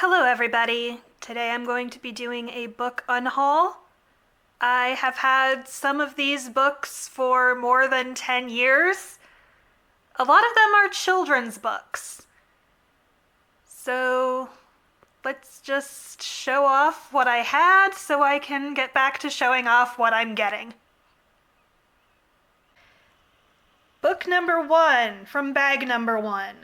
Hello everybody. Today I'm going to be doing a book unhaul. I have had some of these books for more than 10 years. A lot of them are children's books. So let's just show off what I had so I can get back to showing off what I'm getting. Book number 1 from bag number 1.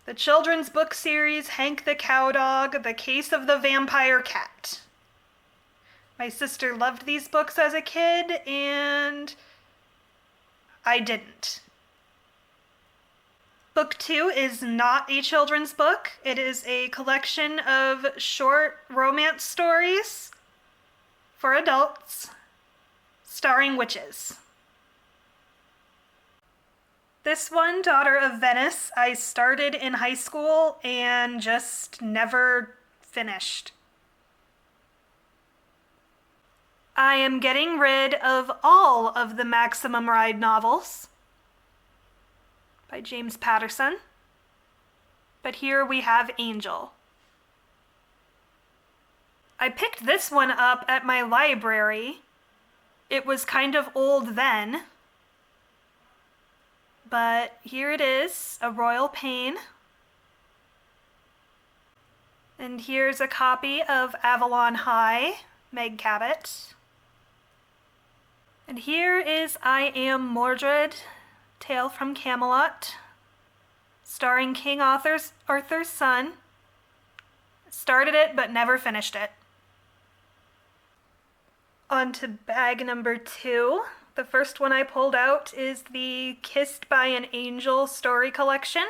The children's book series Hank the Cowdog, The Case of the Vampire Cat. My sister loved these books as a kid, and I didn't. Book 2 is not a children's book. It is a collection of short romance stories for adults, starring witches. This one, Daughter of Venice, I started in high school and just never finished. I am getting rid of all of the Maximum Ride novels by James Patterson. But here we have Angel. I picked this one up at my library. It was kind of old then. But here it is, A Royal Pain. And here's a copy of Avalon High, Meg Cabot. And here is I Am Mordred, Tale from Camelot, starring King Arthur's son. Started it, but never finished it. On to bag number 2. The first one I pulled out is the Kissed by an Angel story collection.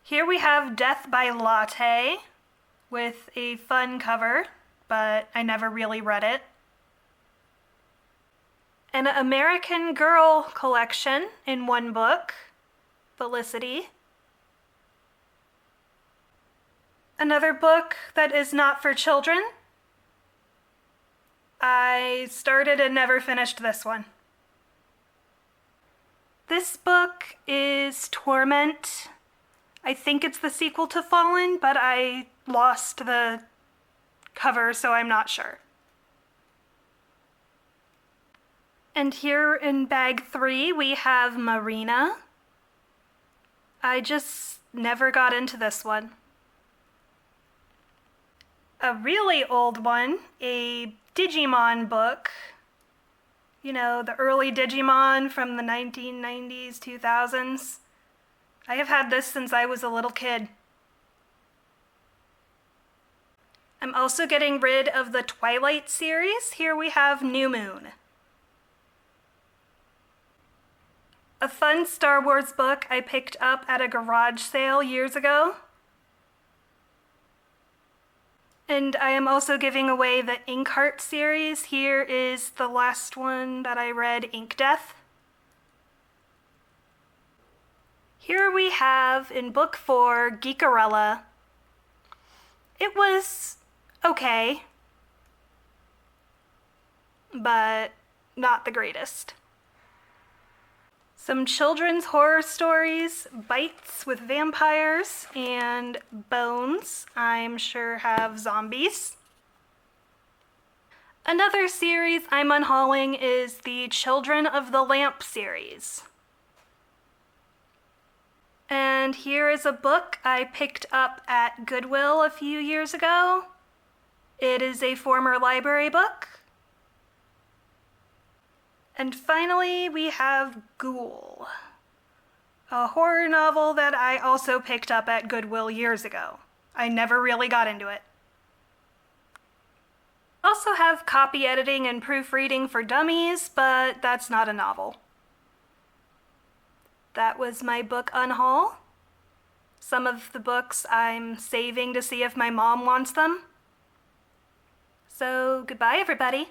Here we have Death by Latte with a fun cover, but I never really read it. An American Girl collection in one book, Felicity. Another book that is not for children. I started and never finished this one. This book is Torment. I think it's the sequel to Fallen, but I lost the cover, so I'm not sure. And here in bag 3, we have Marina. I just never got into this one. A really old one, a Digimon book. You know, the early Digimon from the 1990s, 2000s. I have had this since I was a little kid. I'm also getting rid of the Twilight series. Here we have New Moon. A fun Star Wars book I picked up at a garage sale years ago. And I am also giving away the Inkheart series. Here is the last one that I read, Ink Death. Here we have, in book 4, Geekarella. It was okay, but not the greatest. Some children's horror stories, Bites with vampires, and Bones, I'm sure have zombies. Another series I'm unhauling is the Children of the Lamp series. And here is a book I picked up at Goodwill a few years ago. It is a former library book. And finally, we have Ghoul, a horror novel that I also picked up at Goodwill years ago. I never really got into it. Also have copy editing and proofreading for dummies, but that's not a novel. That was my book unhaul. Some of the books I'm saving to see if my mom wants them. So goodbye, everybody.